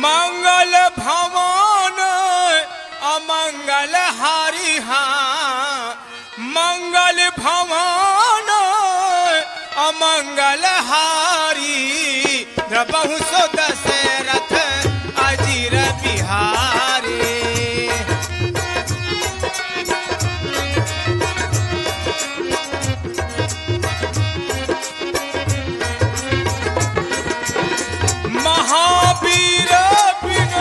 मंगल भवन अमंगल हारी मंगल भवन अमंगल हारी प्रभु सो दशरथ अजीर बिहारी महावीर बिन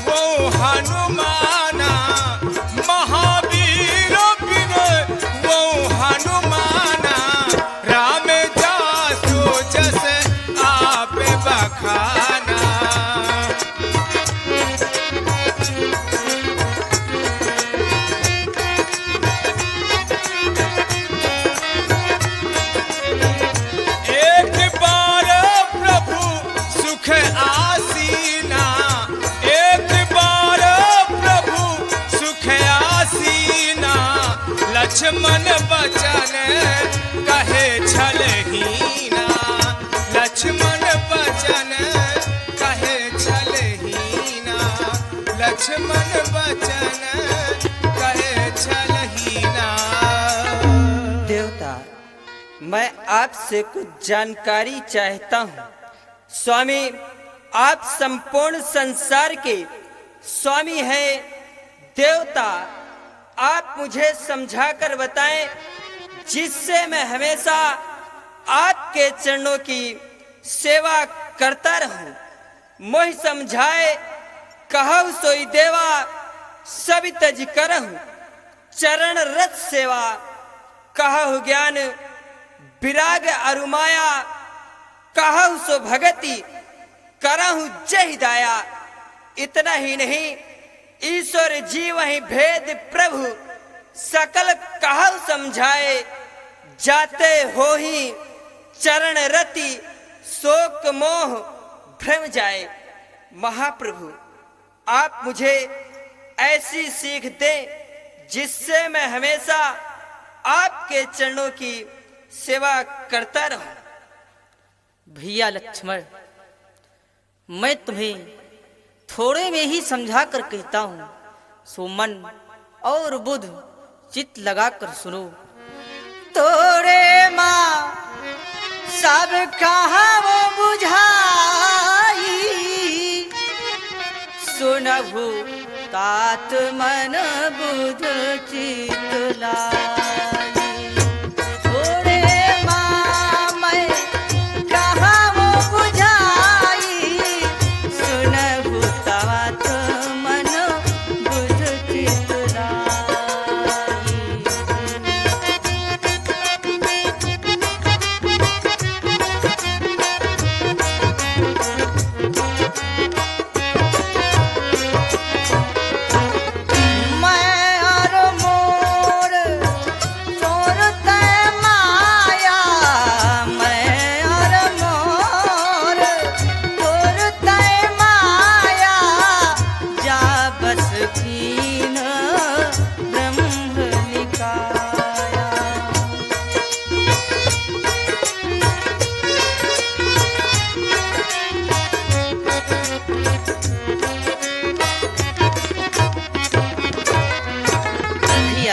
वो हनुमाना महावीर बिन वो हनुमाना राम जासो जस आप बखाना एक बार प्रभु सुख आसीना एक बार प्रभु सुख आसीना लक्ष्मण बचन कहे छलहीना लक्ष्मण बचन कहे छलहीना लक्ष्मण बचन कहे छलहीना। देवता, मैं आपसे कुछ जानकारी चाहता हूँ। स्वामी, आप संपूर्ण संसार के स्वामी हैं। देवता, आप मुझे समझाकर बताएं जिससे मैं हमेशा आपके चरणों की सेवा करता रहूं। मोहि समझाए कहु सोई देवा सभी तज करहु चरण रथ सेवा कहु ज्ञान विराग अरुमाया कहु सो भगति करहु जय दाया। इतना ही नहीं, ईश्वर जी वही भेद प्रभु सकल कहु समझाए जाते हो ही चरण रति शोक मोह भ्रम जाए। महाप्रभु, आप मुझे ऐसी सीख दें जिससे मैं हमेशा आपके चरणों की सेवा करता रहूं। भैया लक्ष्मण, मैं तुम्हें थोड़े में ही समझा कर कहता हूँ, सो मन और बुध चित लगा कर सुनो। तोरे माँ सब कहा वो बुझाई सुनभु तात मन बुध चित लाई। तोरे माँ मैं कहा वो बुझाई सुनभु तात मन बुध चित लाई।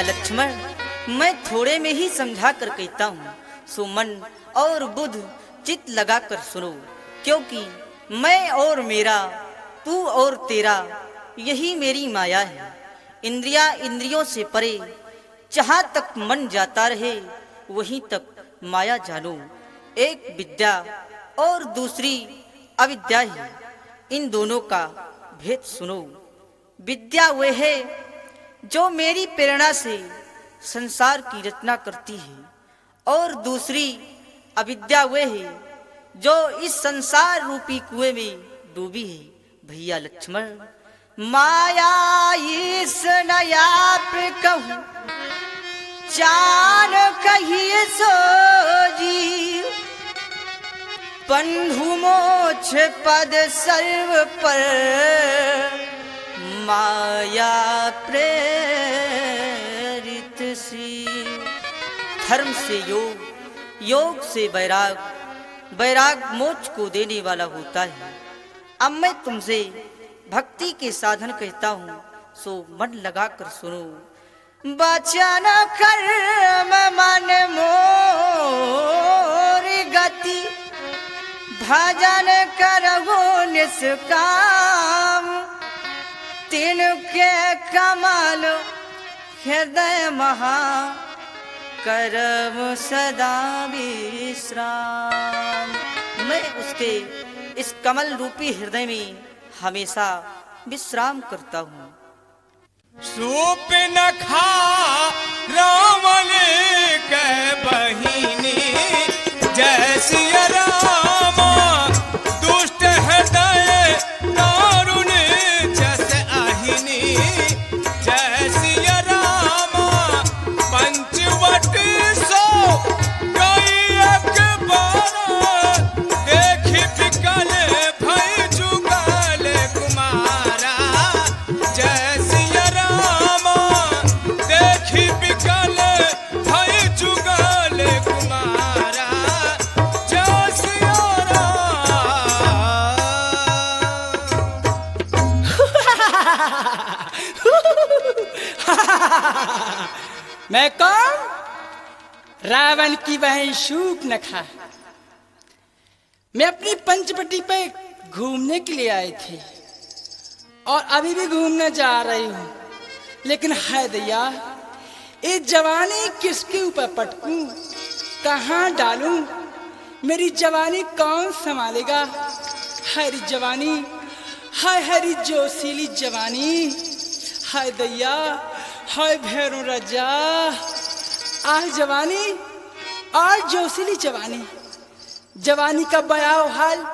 लक्ष्मण, मैं थोड़े में ही समझा कर कहता हूँ, सो मन और बुध चित लगा कर सुनो। क्योंकि मैं और मेरा, तू और तेरा, यही मेरी माया है। इंद्रिया इंद्रियों से परे, जहाँ तक मन जाता रहे वहीं तक माया जानो। एक विद्या और दूसरी अविद्या है, इन दोनों का भेद सुनो। विद्या वह है जो मेरी प्रेरणा से संसार की रचना करती है, और दूसरी अविद्या वह है जो इस संसार रूपी कुएं में डूबी है। भैया लक्ष्मण, माया ईस नया पे कहूँ चान कहिए सो जी, बंधु मोक्ष पद सर्व पर माया प्रेरित सी। धर्म से योग, योग से वैराग, वैराग मोक्ष को देने वाला होता है। अब मैं तुमसे भक्ति के साधन कहता हूँ, सो मन लगाकर सुनो। बचन कर्म मन मोर गति, भजन करहु निष्काम, तिनके कमल हृदय महा, करम सदा विश्राम। मैं उसके इस कमल रूपी हृदय में हमेशा विश्राम करता हूँ। सूप न खा रावण के बहिनी, जय सिया राम दुष्ट हृदय दारुण जस आहिनी। जय सिया राम पंचवट सो गई अकबर, देखी बिकल भई जुगल कुमारा। जय सिया राम देखी बिकल भई जुगल कुमारा। जय सिया मैं कौन? रावण की बहन शूर्पणखा। मैं अपनी पंचवटी पे घूमने के लिए आई थी और अभी भी घूमने जा रही हूँ, लेकिन हाय दैया, ये जवानी किसके ऊपर पटकूं, कहाँ डालूं? मेरी जवानी कौन संभालेगा? हरी जवानी, हाय हरी जोशीली जवानी, हाय दैया, हाय भैरू रजा। आज जवानी और जोशीली जवानी, जवानी का बयाव हाल,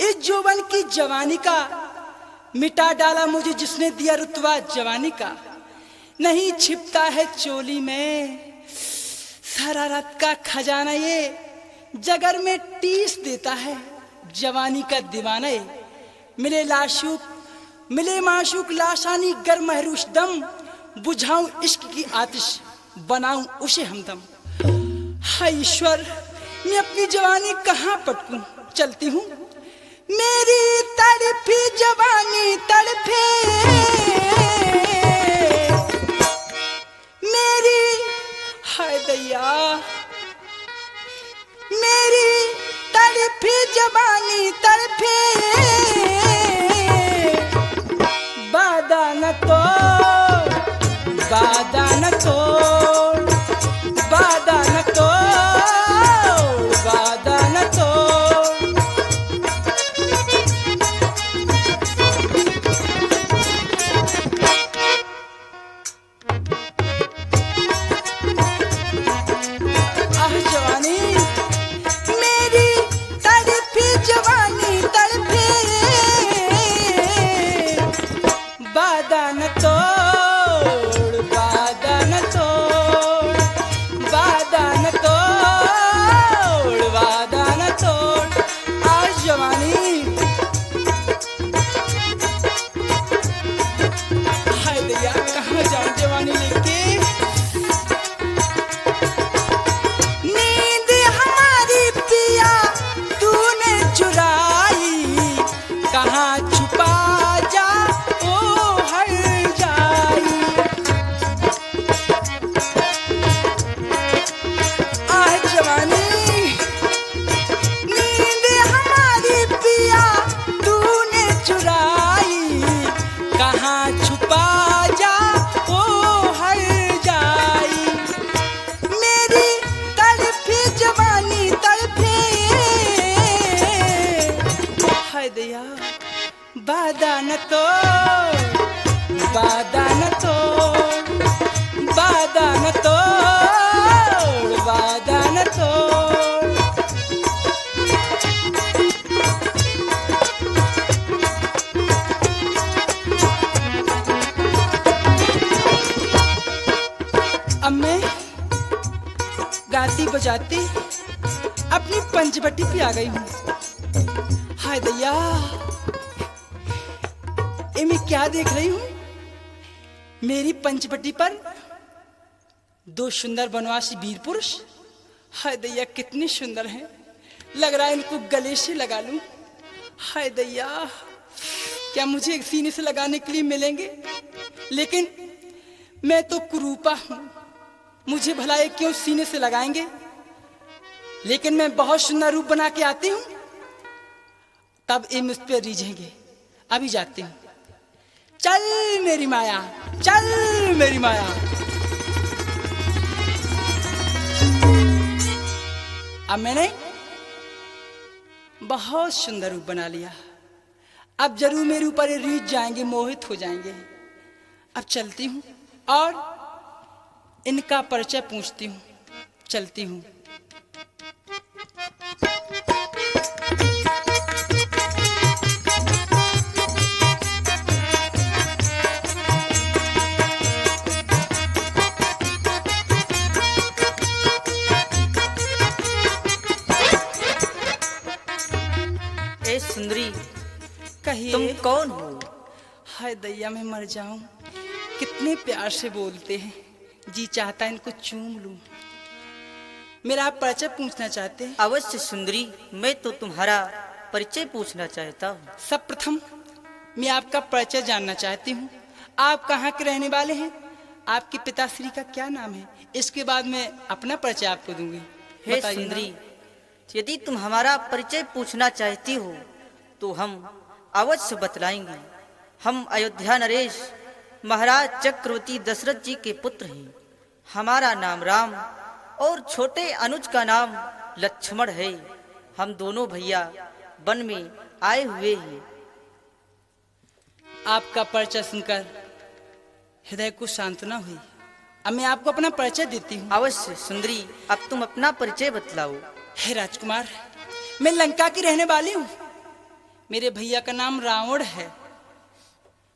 इस जौवन की जवानी का मिटा डाला मुझे जिसने दिया रुतबा जवानी का। नहीं छिपता है चोली में शरारत का खजाना, ये जगर में टीस देता है जवानी का दीवाना। ये मिले लाशुक, मिले माशुक लाशानी गर महरूश दम, बुझाऊं इश्क की आतिश, बनाऊं उसे हमदम। हाय ईश्वर, मैं अपनी जवानी कहाँ पटकूं? चलती हूँ। मेरी तड़पी जवानी तड़पे, मेरी हाय दैया, मेरी तड़पी जवानी तड़पे, बादा न तो, बादा न तो, बादा न तो, बादा न तो। मैं गाती बजाती अपनी पंचवटी पे आ गई हूँ। हाय दैया, ये मैं क्या देख रही हूँ? मेरी पंचवटी पर दो सुंदर बनवासी वीर पुरुष। हाय दैया, कितने सुंदर हैं, लग रहा है इनको गले से लगा लूं। हाय दैया, क्या मुझे एक सीने से लगाने के लिए मिलेंगे? लेकिन मैं तो कुरूपा हूं, मुझे भला ये क्यों सीने से लगाएंगे? लेकिन मैं बहुत सुंदर रूप बना के आती हूं, तब ये मुझ पर रीझेंगे। अभी जाती हूं। चल मेरी माया, चल मेरी माया। अब मैंने बहुत सुंदर रूप बना लिया, अब जरूर मेरे ऊपर ये रीझ जाएंगे, मोहित हो जाएंगे। अब चलती हूँ और इनका परिचय पूछती हूँ। चलती हूँ। ए सुंदरी, कहिए, तुम कौन हो? हाय दैया, मैं मर जाऊं। कितने प्यार से बोलते हैं, जी चाहता है इनको चूम लूं। मेरा आप परिचय पूछना चाहते हैं? अवश्य सुंदरी, मैं तो तुम्हारा परिचय पूछना चाहता हूँ। सब प्रथम मैं आपका परिचय जानना चाहती हूँ। आप कहाँ के रहने वाले हैं? आपके पिताश्री का क्या नाम है? इसके बाद मैं अपना परिचय आपको दूंगी। हे बताइए ना। सुंदरी, यदि तुम हमारा परिचय पूछना चाहती हो तो हम अवश्य बतलाएंगे। हम अयोध्या नरेश महाराज चक्रवर्ती दशरथ जी के पुत्र हैं। हमारा नाम राम और छोटे अनुज का नाम लक्ष्मण है। हम दोनों भैया वन में आए हुए हैं। आपका परिचय सुनकर हृदय को सांत्वना हुई। अब मैं आपको अपना परिचय देती हूँ। अवश्य सुंदरी, अब तुम अपना परिचय बतलाओ। हे राजकुमार, मैं लंका की रहने वाली हूँ। मेरे भैया का नाम रावण है।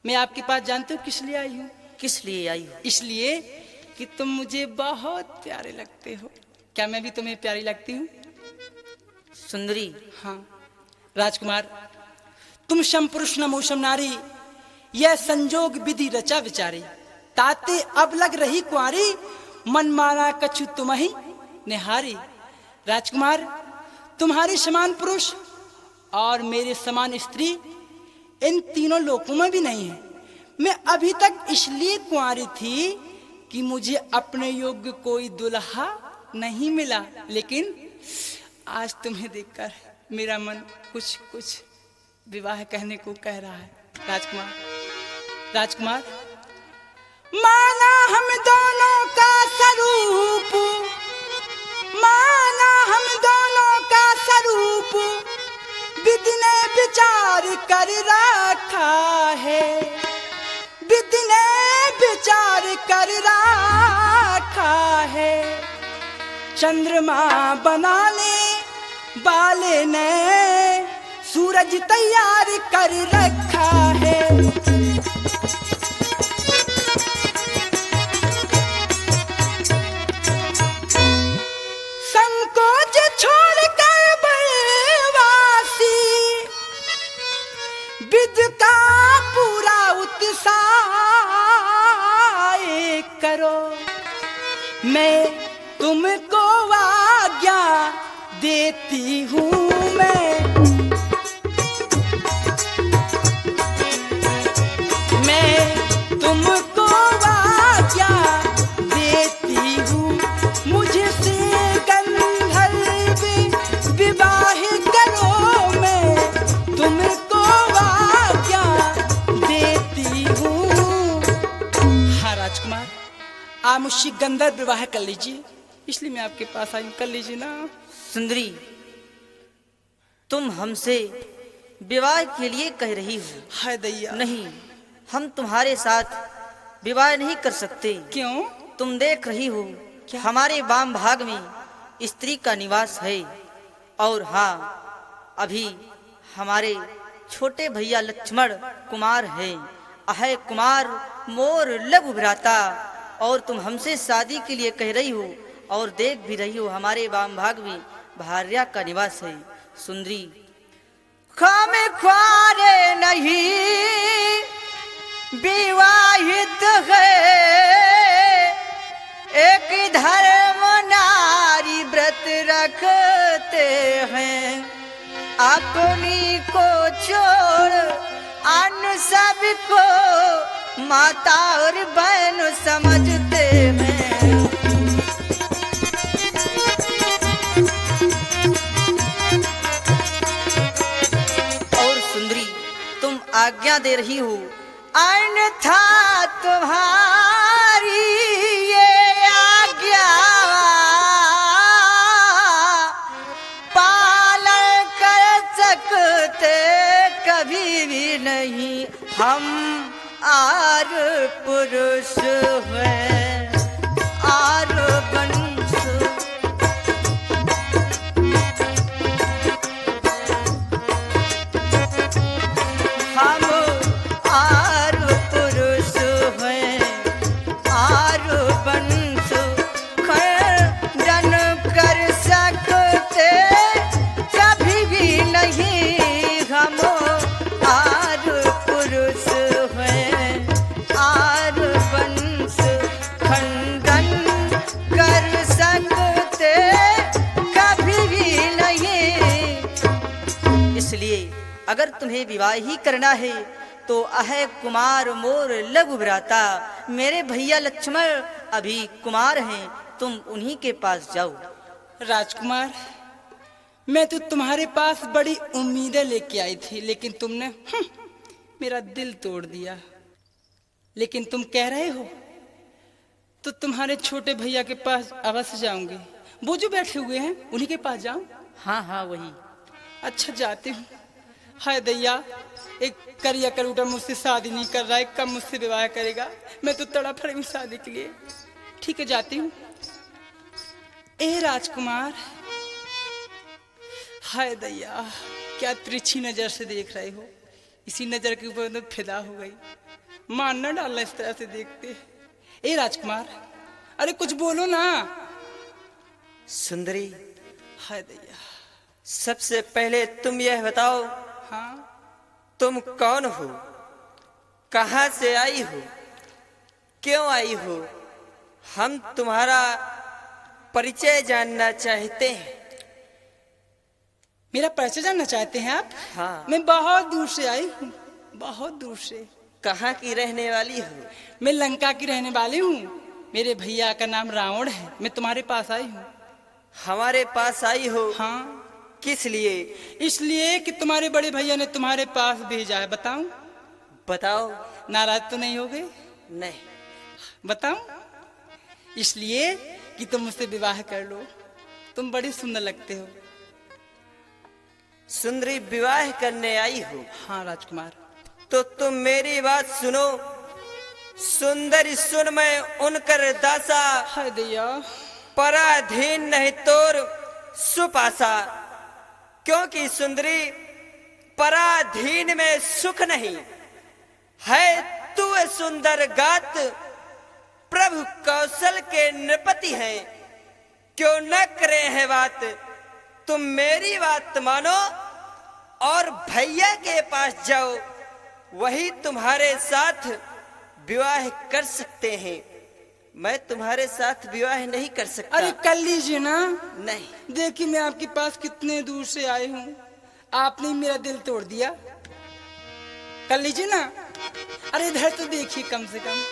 मैं आपके पास जानते हो किस लिए आई हूँ? किस लिए आई हो? इसलिए कि तुम मुझे बहुत प्यारे लगते हो। क्या मैं भी तुम्हें प्यारी लगती हूँ? सुंदरी, हाँ राजकुमार, तुम सम पुरुष नमो सम नारी, यह संजोग विधि रचा विचारी। ताते अब लग रही कुंवारी, मन माना कछु तुम ही निहारी। राजकुमार, तुम्हारे समान पुरुष और मेरे समान स्त्री इन तीनों लोकों में भी नहीं है। मैं अभी तक इसलिए कुंवारी थी कि मुझे अपने योग्य कोई दुल्हा नहीं मिला, लेकिन आज तुम्हें देखकर मेरा मन कुछ कुछ विवाह कहने को कह रहा है। राजकुमार, राजकुमार, माना हम दोनों का स्वरूप, माना हम दोनों का स्वरूप, विधि ने विचार कर रखा है, विधि ने विचार कर रखा है। चंद्रमा बनाने वाले ने सूरज तैयार कर रखा है। संकोच छोड़कर बनवासी, विधि का पूरा उत्साह करो। मैं तुमको आज्ञा देती हूँ। मैं तुमको आज्ञा देती हूँ। मुझसे गंधर्व विवाह करो। मैं तुमको आज्ञा देती हूँ। हाँ राजकुमार, आप मुझसे गंधर्व विवाह कर लीजिए, इसलिए मैं आपके पास आई। कर लीजिए ना। सुंदरी, तुम हमसे विवाह के लिए कह रही हो? हाय दैया, नहीं, हम तुम्हारे साथ विवाह नहीं कर सकते। क्यों? तुम देख रही हो हमारे वाम भाग में स्त्री का निवास है। और हाँ, अभी हमारे छोटे भैया लक्ष्मण कुमार हैं। अहे कुमार मोर लघु भ्राता, और तुम हमसे शादी के लिए कह रही हो और देख भी रही हो हमारे वाम भाग में भार्या का निवास है। सुंदरी, हम ख्वारे नहीं विवाहित है, एक धर्म नारी व्रत रखते हैं, अपनी को छोड़ अन्य सबको माता और बहन समझते हैं। और सुंदरी, तुम आज्ञा दे रही हो अन्यथा तुम्हारी ये आज्ञा पालन कर सकते कभी भी नहीं, हम आर पुरुष हैं, आर वंश। हम आर पुरुष हैं, आर वंश खंडन कर सकते कभी भी नहीं, हम आर पुरुष हैं, आर वंश खंडन कर सकते कभी भी नहीं। इसलिए अगर तुम्हें विवाह ही करना है तो अह कुमार मोर लघु भ्राता मेरे भैया लक्ष्मण अभी कुमार हैं, तुम उन्हीं के पास जाओ। राजकुमार, मैं तो तुम्हारे पास बड़ी उम्मीदें लेके आई थी, लेकिन तुमने मेरा दिल तोड़ दिया। लेकिन तुम कह रहे हो तो तुम्हारे छोटे भैया के पास अवश्य जाऊंगी। वो जो बैठे हुए हैं उन्हीं के पास जाऊं? हाँ हाँ वही। अच्छा, जाती हूँ। हाय दैया, एक करिया करूटा मुझसे शादी नहीं कर रहा है, कब मुझसे विवाह करेगा? मैं तो तड़प रही हूँ शादी के लिए। ठीक है, जाती हूँ। ए राजकुमार, हाय दैया, क्या तिरछी नजर से देख रहे हो? इसी नजर के ऊपर तो फिदा हो गई। मान न डालना इस तरह से देखते। ए राजकुमार, अरे कुछ बोलो ना। सुंदरी, हाय दैया। सबसे पहले तुम यह बताओ, हाँ, तुम कौन हो? कहां से आई हो? क्यों आई हो? हम तुम्हारा परिचय जानना चाहते हैं। मेरा परिचय जानना चाहते हैं आप? हाँ। मैं बहुत दूर से आई हूँ, बहुत दूर से। कहाँ की रहने वाली हो? मैं लंका की रहने वाली हूँ। मेरे भैया का नाम रावण है। मैं तुम्हारे पास आई हूँ। हमारे पास आई हो? हाँ। किस लिए? इसलिए कि तुम्हारे बड़े भैया ने तुम्हारे पास भेजा है। बताऊं? बताओ। नाराज तो नहीं हो गए? नहीं। बताऊं? इसलिए कि तुम मुझसे विवाह कर लो। तुम बड़ी सुंदर लगते हो। सुंदरी, विवाह करने आई हो? हाँ राजकुमार। तो तुम मेरी बात सुनो। सुंदरी सुन, मैं उनकर दासा, हाय दैया, पराधीन नहीं तोर सुपासा। क्योंकि सुंदरी, पराधीन में सुख नहीं है। तू सुंदर गात प्रभु कौशल के नृपति है। क्यों न करे है बात? तुम मेरी बात मानो और भैया के पास जाओ, वही तुम्हारे साथ विवाह कर सकते हैं। मैं तुम्हारे साथ विवाह नहीं कर सकता। अरे कर लीजिए ना। नहीं। देखिए, मैं आपके पास कितने दूर से आई हूँ, आपने मेरा दिल तोड़ दिया। कर लीजिए ना। अरे इधर तो देखिए, कम से कम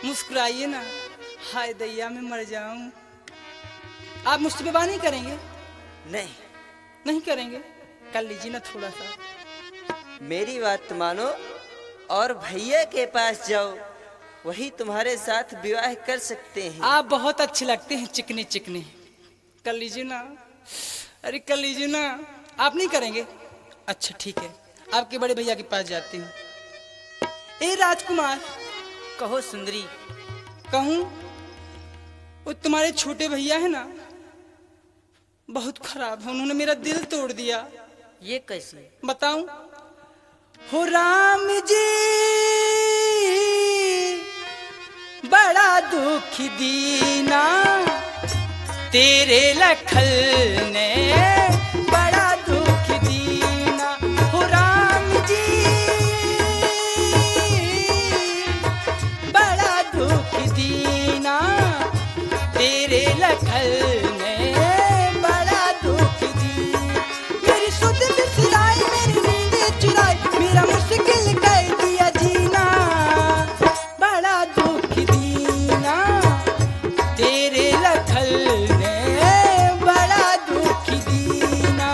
मुस्कुराइए ना। हाय दैया, मैं मर जाऊं। आप मुझसे विवाह नहीं करेंगे? नहीं। नहीं करेंगे? कर लीजिए ना थोड़ा सा। मेरी बात मानो और भैया के पास जाओ, वही तुम्हारे साथ विवाह कर सकते हैं। आप बहुत अच्छे लगते हैं, चिकने चिकने। कर लीजिए ना। अरे कर लीजिए ना। आप नहीं करेंगे? अच्छा ठीक है, आपके बड़े भैया के पास जाती हूँ। ए राजकुमार। कहो सुंदरी। कहूँ? वो तुम्हारे छोटे भैया है ना, बहुत खराब है। उन्होंने मेरा दिल तोड़ दिया। ये कैसे? बताऊं? हो राम जी, बड़ा दुख दुख दीना, तेरे लखल ने बड़ा दुख दीना। हो राम जी बड़ा दुख दीना, तेरे लखल ने बड़ा दुख दीना। मेरी सुध बिसराई, मेरी नींद चुराई, मेरा मुश्किल कर दिया जीना। बड़ा दुख दीना, तेरे लखल ने बड़ा दुख दीना।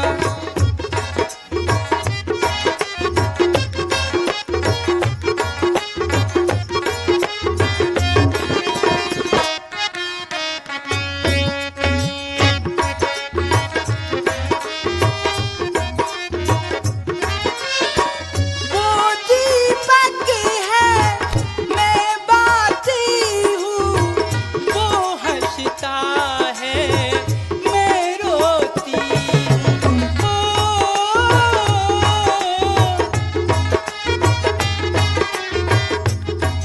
वो दीपक है, मैं बाती हूँ, वो हंसता है, मैं रोती हूँ।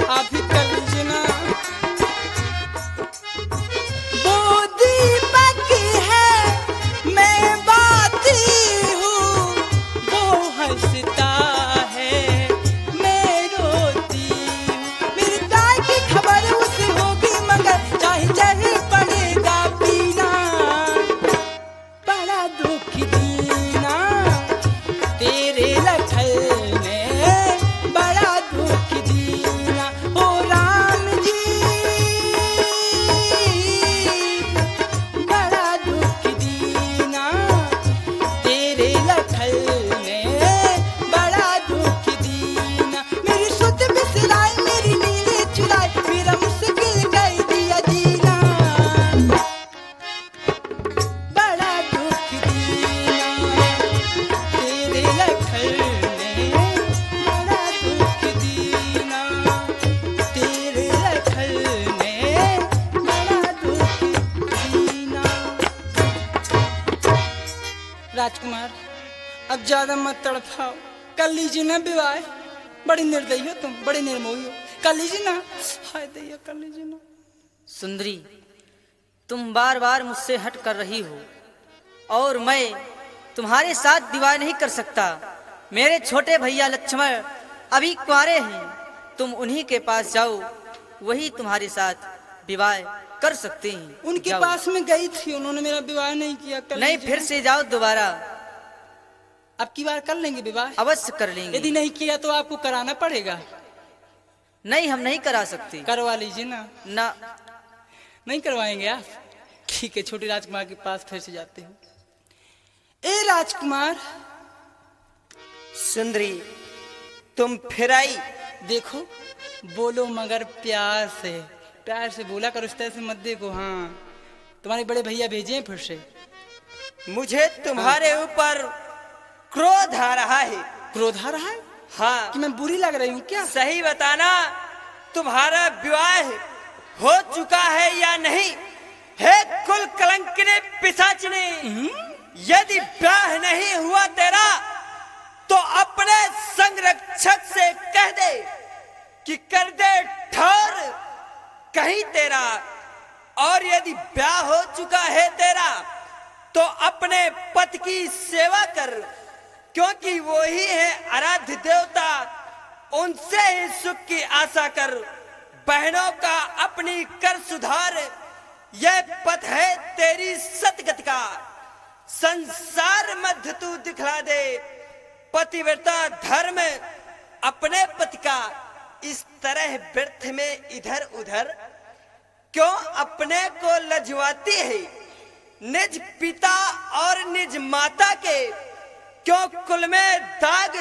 आप ही कर लीजिए ना। वो दीपक है, मैं बाती हूँ, वो हंसता है, मैं रोती हूँ। मेरी दाई की खबर उसे होगी मगर चाहे जहर पड़ेगा पीना। बड़ा दुख दीना, तेरे लखल ने बड़ा दुख दीना। ओ राम जी बड़ा दुख दीना, तेरे लखल ने बड़ा दुख दीना। मेरी सुध बिसराई, मेरी नींद चुराई, मेरा मुश्किल कर दिया जीना। बड़ा दुख दीना, तेरे लखल ने बड़ा दुख दीना। तेरे लखल ने बड़ा दुख दीना। राजकुमार, अब ज्यादा मत तड़पाओ, कर लीजिए ना विवाह। बड़ी निर्दयी हो तुम, बड़े निर्मोही हो, कर लीजिए ना। हाय दैया, कर लीजिए ना। सुंदरी, तुम बार बार मुझसे हट कर रही हो और मैं तुम्हारे साथ विवाह नहीं कर सकता। मेरे छोटे भैया लक्ष्मण अभी कुंवारे हैं, तुम उन्हीं के पास जाओ, वही तुम्हारे साथ विवाह कर सकते हैं। उनके जाओ। पास में गई थी, उन्होंने मेरा विवाह नहीं किया। कर नहीं, लीजिए फिर ना। से जाओ दोबारा, अब की बार कर लेंगे विवाह। अवश्य कर लेंगे। यदि नहीं किया तो आपको कराना पड़ेगा। नहीं, हम नहीं करा सकते करवा लीजिए ना। ना। नहीं करवाएंगे आप? ठीक है, छोटे राजकुमार के पास फिर से जाते हैं। ए राजकुमार, सुंदरी तुम फिर आई। देखो, बोलो मगर प्यार से, प्यार से बोला करो, इस तरह से मत देखो। हाँ, तुम्हारे बड़े भैया भेजे हैं फिर से। मुझे तुम्हारे ऊपर क्रोध आ रहा है। क्रोध आ रहा है हाँ, कि मैं बुरी लग रही हूँ क्या? सही बताना, तुम्हारा विवाह हो चुका है या नहीं? हे कुल कलंकिनी पिशाचिनी, यदि ब्याह नहीं हुआ तेरा तो अपने संरक्षक से कह दे कि कर दे ठौर कहीं तेरा। और यदि ब्याह हो चुका है तेरा तो अपने पति की सेवा कर, क्योंकि वो ही है आराध्य देवता, उनसे ही सुख की आशा कर। बहनों का अपनी कर सुधार, यह पथ है तेरी सतगति का। संसार मध्य तू दिखला दे पतिव्रता धर्म अपने पति का। इस तरह व्यर्थ में इधर उधर क्यों अपने को लजवाती है? निज पिता और निज माता के क्यों कुल में दाग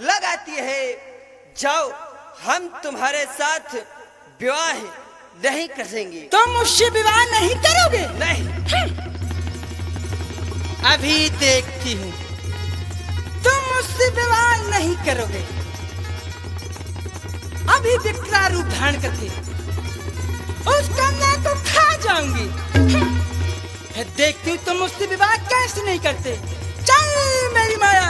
लगाती है? जाओ, हम तुम्हारे साथ विवाह नहीं करेंगे। तुम मुझसे विवाह नहीं करोगे? नहीं। अभी देखती हूँ, तुम मुझसे विवाह नहीं करोगे। अभी विकराल रूप धारण करके उस कन्या को खा जाऊंगी। फिर देखती हूँ तुम मुझसे विवाह कैसे नहीं करते। चल मेरी माया।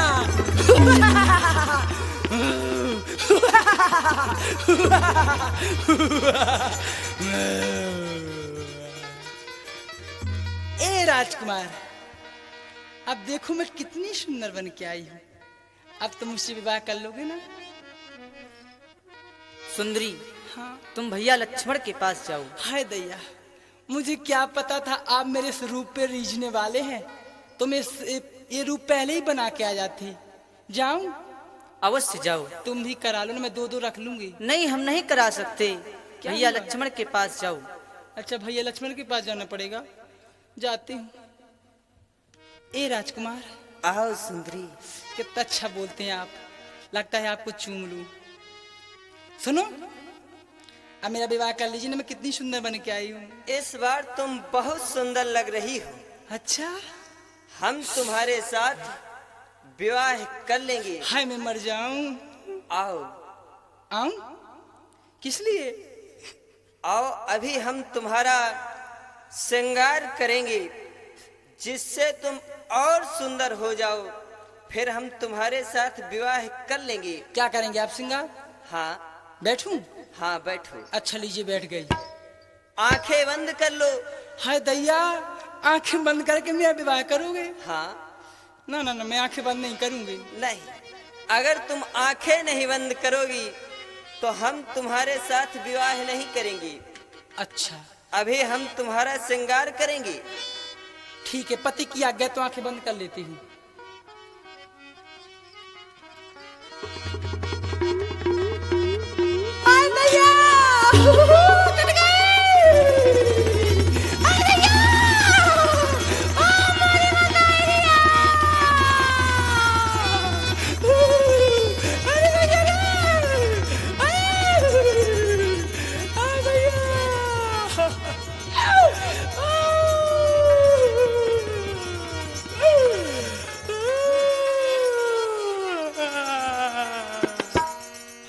ए राजकुमार, अब देखो मैं कितनी सुंदर बन के आई हूँ। अब तुम मुझसे विवाह कर लोगे ना? सुंदरी, हाँ। तुम भैया लक्ष्मण के पास जाओ। हाय दैया, मुझे क्या पता था आप मेरे इस रूप पे रीझने वाले हैं। तो मैं ये रूप पहले ही बना के आ जाती। जाऊं? अवश्य जाओ। तुम भी करा लो ना, मैं दो रख लूंगी। नहीं, हम नहीं करा सकते। भैया हुआ? लक्ष्मण के पास जाओ। अच्छा, भैया लक्ष्मण के पास जाना पड़ेगा। जाती हूँ। ए राजकुमार, आओ सुंदरी। कितना अच्छा बोलते हैं आप, लगता है आपको चूम लूं। सुनो, अब मेरा विवाह कर लीजिए ना, मैं कितनी सुंदर बन के आई हूँ। इस बार तुम बहुत सुंदर लग रही हो। अच्छा, हम तुम्हारे साथ विवाह कर लेंगे। हाय मैं मर जाऊं। आओ आऊं? किस लिए? आओ, अभी हम तुम्हारा श्रृंगार करेंगे, जिससे तुम और सुंदर हो जाओ। फिर हम तुम्हारे साथ विवाह कर लेंगे। क्या करेंगे आप श्रृंगार? हाँ बैठूं? हाँ, बैठो। अच्छा लीजिए, बैठ गई। आंखें बंद कर लो। हाय दैया, आंखें बंद करके मेरा विवाह करोगे? हाँ। ना ना ना, मैं आंखें बंद नहीं करूंगी। नहीं, अगर तुम आंखें नहीं बंद करोगी तो हम तुम्हारे साथ विवाह नहीं करेंगे। अच्छा, अभी हम तुम्हारा श्रृंगार करेंगे। ठीक है, पति की आज्ञा तो आंखें बंद कर लेती हूँ।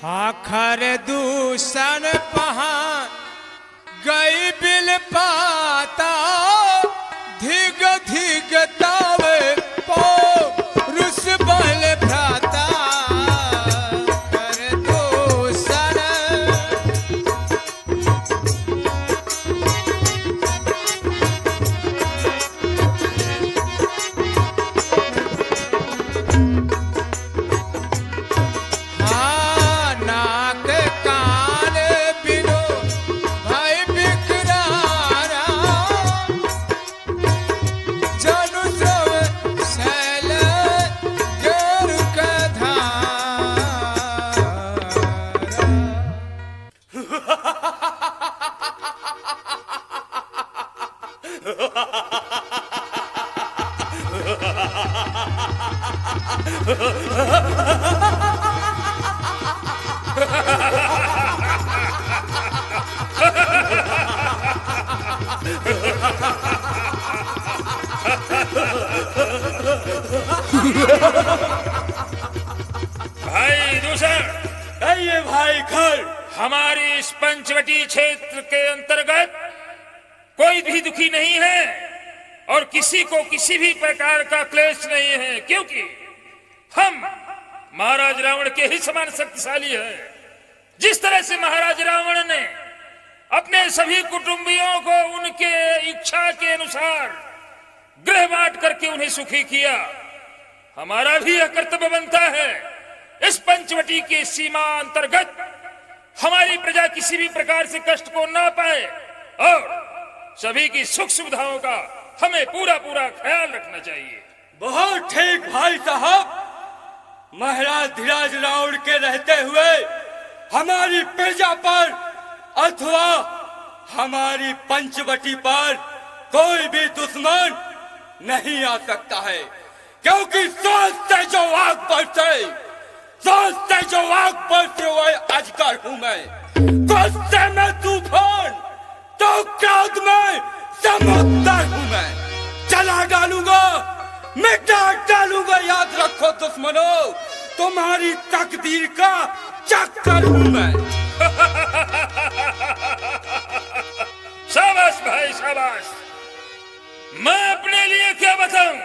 आखर दूषण पहाड़ गई बिल पाता, धिग धिग तावे पौरुष बल भ्राता। कर दूषण भाई दूसर, आइए भाई घर। हमारी इस पंचवटी क्षेत्र के अंतर्गत कोई भी दुखी नहीं है और किसी को किसी भी प्रकार का क्लेश नहीं है, क्योंकि हम महाराज रावण के ही समान शक्तिशाली हैं। जिस तरह से महाराज रावण ने अपने सभी कुटुंबियों को उनके इच्छा के अनुसार गृह बांट करके उन्हें सुखी किया, हमारा भी यह कर्तव्य बनता है इस पंचवटी के सीमा अंतर्गत हमारी प्रजा किसी भी प्रकार से कष्ट को ना पाए और सभी की सुख सुविधाओं का हमें पूरा पूरा ख्याल रखना चाहिए। बहुत ठीक भाई साहब। महाराज धीराज रावण के रहते हुए हमारी प्रजा पर अथवा हमारी पंचवटी पर कोई भी दुश्मन नहीं आ सकता है, क्योंकि सोचते जो आग बढ़ते, सोचते जो आग बढ़ते हुए अजगर हूँ मैं। गुस्से में तूफान तो क्रोध में समुद्र हूँ मैं। जला डालूंगा, मिटा डालूंगा, याद रखो दुश्मनों, तुम्हारी तकदीर का चक्कर हूँ मैं। शाबाश भाई शाबाश। मैं अपने लिए क्या बताऊं,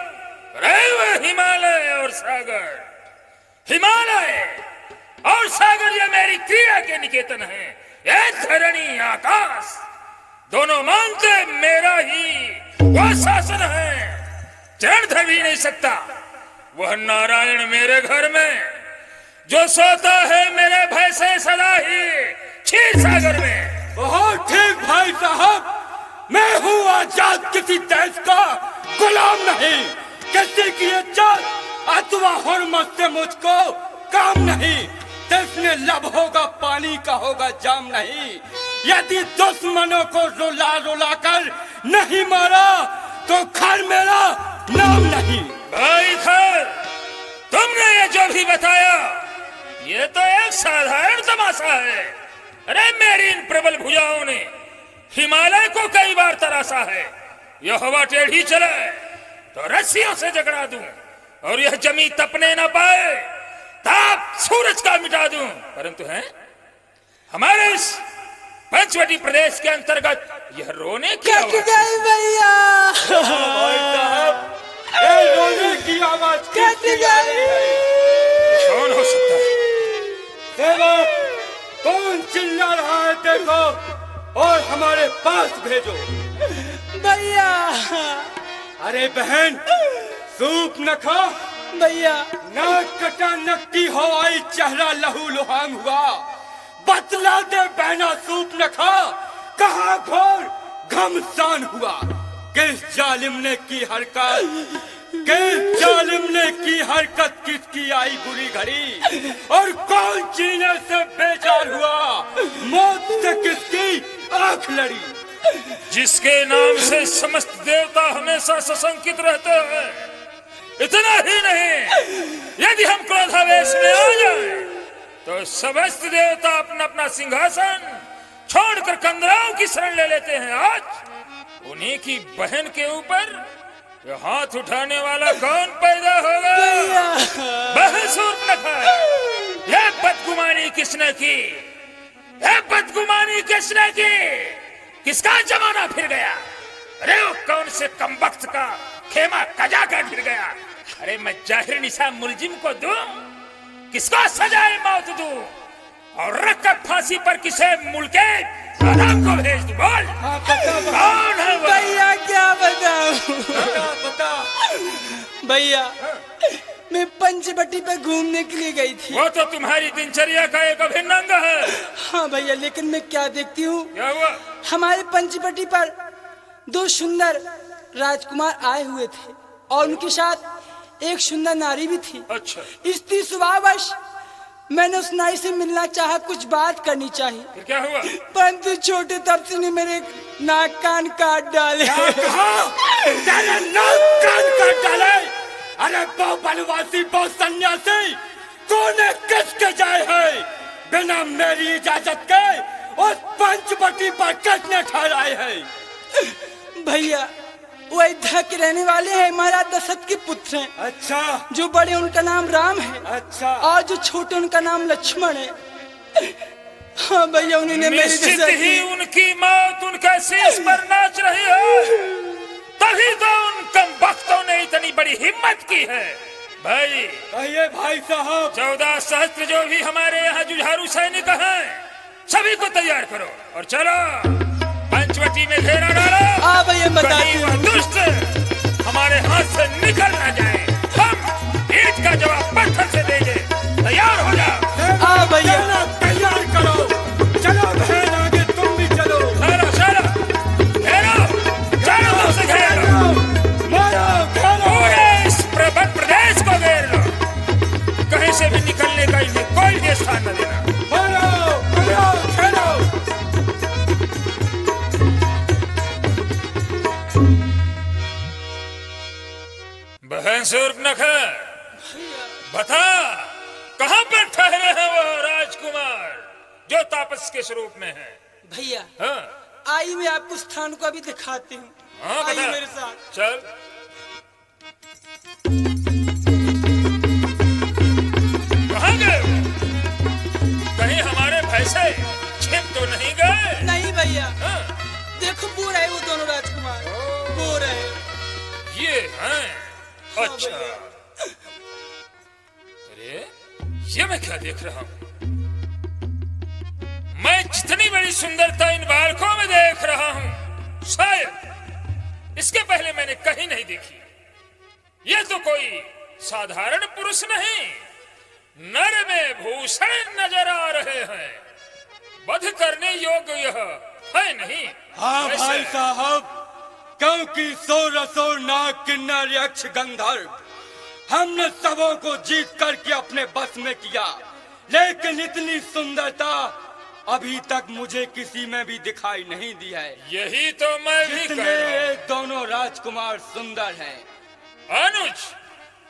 रहे हुए हिमालय और सागर, हिमालय और सागर ये मेरी क्रिया ये धरणी आकाश दोनों मानते मेरा ही वो शासन है, चरण धर भी नहीं सकता। वह नारायण मेरे घर में जो सोता है मेरे भय से सदा ही क्षीर सागर में। बहुत ठीक भाई साहब, मैं हूँ आजाद, किसी देश का गुलाम नहीं, किसी की इज्जत अथवा हुर्मत से मुझको काम नहीं। देश में लब होगा पानी का होगा जाम नहीं, यदि दुश्मनों को रुला रुला कर नहीं मारा तो घर मेरा नाम नहीं। भाई खैर, तुमने ये जो भी बताया ये तो एक साधारण तमाशा है। अरे मेरी इन प्रबल भुजाओं ने हिमालय को कई बार तराशा है। यह हवा टेढ़ी चले तो रस्सियों से जकड़ा दूं, और यह जमी तपने न पाए ताप सूरज का मिटा दूं। परंतु है हमारे इस पंचवटी प्रदेश के अंतर्गत यह रोने की आवाज भैया भाई साहब, ये रोने की आवाज किसकी आ रही है? कौन हो सकता है? सेवक, कौन चिल्ला रहा है देखो और हमारे पास भेजो। भैया अरे बहन, सूप न खा, भैया नाक कटा नक्की हो आई, चेहरा लहू लुहांग हुआ। बतला दे बहना, सूप न खा, कहाँ घोर घमसान हुआ। किस जालिम ने की हरकत, किस जालिम ने की हरकत, किसकी आई बुरी घड़ी, और कौन जीने से बेजार हुआ, मौत से किसकी आंख लड़ी। जिसके नाम से समस्त देवता हमेशा सशंकित रहते हैं। इतना ही नहीं, यदि हम क्रोधावेश में आ जाएं, तो समस्त देवता अपना अपना सिंहासन छोड़कर कंदराओं की शरण ले लेते हैं। आज उन्हीं की बहन के ऊपर हाथ उठाने वाला कौन पैदा होगा? बहन शूर्पणखा, यह बदगुमानी किसने की? यह बदगुमानी किसने की? किसका जमाना फिर गया? अरे वो कौन से कमबख्त का खेमा कजा कर गिर गया? अरे मैं जाहिर निशा मुलजिम को दूं, किसको सजाए मौत दूं, और रखकर फांसी पर किसे मुल्के आराम को भेज दूं? बोल कौन है वो? भैया क्या बताऊं? बता भैया मैं पंचवटी पे घूमने के लिए गई थी। वो तो तुम्हारी दिनचर्या का एक अभिन्न अंग है। हाँ भैया, लेकिन मैं क्या देखती हूँ, क्या हुआ? हमारे पंचवटी पर दो सुंदर राजकुमार आए हुए थे और उनके साथ एक सुंदर नारी भी थी। अच्छा, इसी सुबहवश मैंने उस नारी से मिलना चाहा, कुछ बात करनी चाहिए, फिर क्या हुआ? परंतु छोटे तपसी ने मेरे नाक कान काट डाले। तेरे नाक कान काट डाले? अरे वो बनवासी, वो सन्यासी, कौन किसके जाए है बिना मेरी इजाजत के उस पंचवटी पर किसने ठहराए है? भैया वो अयोध्या के रहने वाले हैं, महाराज दशरथ के पुत्र हैं। अच्छा जो बड़े उनका नाम राम है, अच्छा, और जो छोटे उनका नाम लक्ष्मण है। हाँ भैया, उन्होंने मेरी निश्चित ही उनकी मौत उनके शीश पर नाच रही है, तभी तो उन कमबख्तों ने इतनी बड़ी हिम्मत की है। भाई कहिए भाई साहब। 14 सहस्त्र जो भी हमारे यहाँ जुझारू सैनिक हैं, सभी को तैयार करो और चलो पंचवटी में घेरा डालो। हाँ भैया, कहीं वह दुष्ट हमारे हाथ से निकल ना जाए। हम ईंट का जवाब पत्थर से देंगे। तैयार हो जाओ। हाँ भैया, तैयार करो, चलो बहन आगे, तुम भी चलो। चलो चलो, घेरो, चलो तुमसे घेरो, मारो, घेरो। पूरे इस प्रबल प्रदेश को घेर लो, कहीं से भी निकलने का इन्हें कोई भी स्थान न देना। मारो, मारो, घेरो। बहन शूर्पणखा, बता कहाँ पर ठहरे हैं वो राजकुमार जो तापस के स्वरूप में है? भैया हाँ आइए मैं आपको स्थान को अभी दिखाती हूँ। हाँ, आइए बता। मेरे साथ। चल। कहाँ गए हो? कहीं हमारे भय से छिप तो नहीं गए? नहीं भैया, हाँ, देखो वो रहे वो दोनों राजकुमार, वो रहे। ये हैं। हाँ अच्छा, भैया। अरे ये मैं क्या देख रहा हूँ? मैं जितनी बड़ी सुंदरता इन बालकों में देख रहा हूं, शायद इसके पहले मैंने कहीं नहीं देखी। यह तो कोई साधारण पुरुष नहीं, नर में भूषण नजर आ रहे हैं। वध करने योग्य यह है नहीं? हाँ वैसे- भाई साहब, क्योंकि सोर असुर नाग किन्नर यक्ष गंधर्व हमने सबों को जीत करके अपने बस में किया, लेकिन इतनी सुंदरता अभी तक मुझे किसी में भी दिखाई नहीं दी है। यही तो मैं भी कह जितने रहा हूं। ये दोनों राजकुमार सुंदर हैं, अनुज,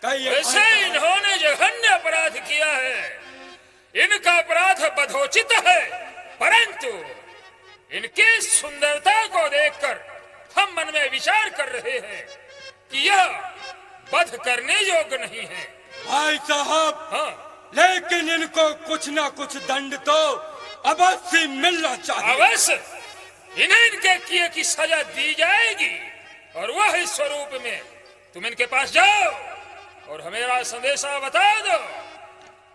कहिए वैसे भाई साहब। इन्होंने जघन्य अपराध किया है। इनका अपराध बधोचित है, परंतु इनकी सुंदरता को देखकर हम मन में विचार कर रहे हैं कि यह वध करने योग्य नहीं है। भाई साहब, हाँ, लेकिन इनको कुछ ना कुछ दंड तो अवश्य मिलना चाहिए। अवश्य इन्हें इनके किए की सजा दी जाएगी, और वह इस स्वरूप में तुम इनके पास जाओ और हमें संदेशा बता दो।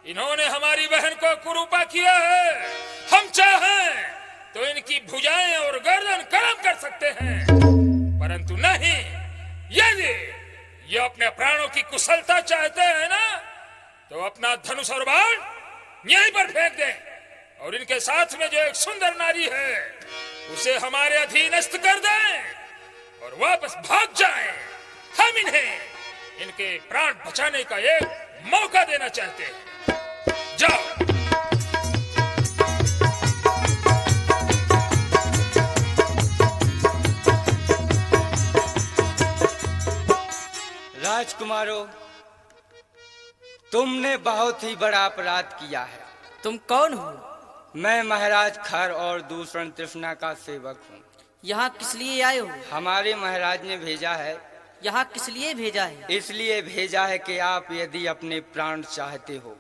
इन्होंने हमारी बहन को कुरूपा किया है। हम चाहें तो इनकी भुजाएं और गर्दन कलम कर सकते हैं, परंतु नहीं। यदि ये अपने प्राणों की कुशलता चाहते हैं ना, तो अपना धनुष और बाण यहीं पर फेंक दें और इनके साथ में जो एक सुंदर नारी है उसे हमारे अधीनस्थ कर दें और वापस भाग जाएं। हम इन्हें इनके प्राण बचाने का एक मौका देना चाहते हैं। जाओ। राजकुमारों, तुमने बहुत ही बड़ा अपराध किया है। तुम कौन हो? मैं महाराज खर और दूषण तृष्णा का सेवक हूँ। यहाँ किस लिए आए हो? हमारे महाराज ने भेजा है। यहाँ किस लिए भेजा है? इसलिए भेजा है कि आप यदि अपने प्राण चाहते हो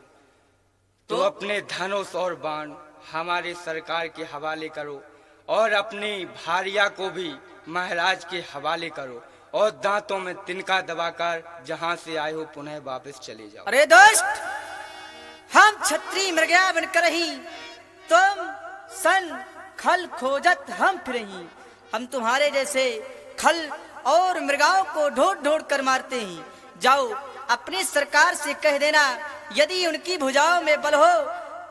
तो अपने धनुष और बाण हमारे सरकार के हवाले करो और अपनी भारिया को भी महाराज के हवाले करो और दांतों में तिनका दबाकर जहां से आए हो पुनः वापस चले जाओ। अरे दोस्त, हम छत्री मृगया बनकर ही तुम सन खल खोजत हम फिरही। हम तुम्हारे जैसे खल और मृगाओं को ढोड़ ढोड़ कर मारते हैं। जाओ अपनी सरकार से कह देना, यदि उनकी भुजाओं में बल हो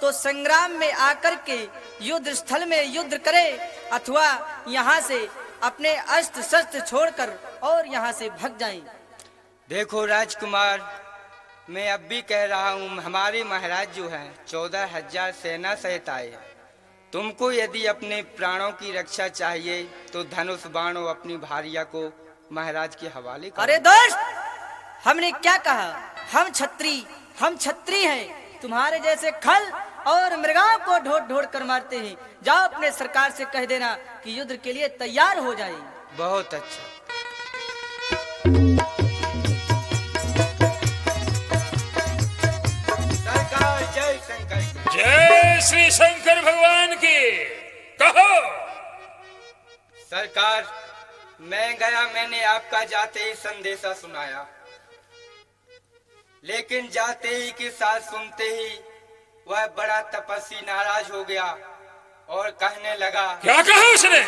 तो संग्राम में आकर के युद्ध स्थल में युद्ध करे, अथवा यहाँ से अपने अस्त्र शस्त्र छोड़कर और यहाँ से भाग जाएं। देखो राजकुमार, मैं अब भी कह रहा हूँ, हमारे महाराज जो हैं 14,000 सेना सहित आए हैं। तुमको यदि अपने प्राणों की रक्षा चाहिए तो धनुष बाण और अपनी भारिया को महाराज के हवाले करो। अरे दोस्त, हमने क्या कहा? हम छत्री हैं। तुम्हारे जैसे खल और मृगाओं को ढोड़ ढोड़ कर मारते हैं। जाओ अपने सरकार से कह देना कि युद्ध के लिए तैयार हो जाए। बहुत अच्छा। सरकार जय शंकर की। जय श्री शंकर भगवान की। कहो। सरकार, मैंने आपका जाते ही संदेशा सुनाया, लेकिन जाते ही के साथ सुनते ही वह बड़ा तपस्वी नाराज हो गया और कहने लगा। क्या कहा उसने?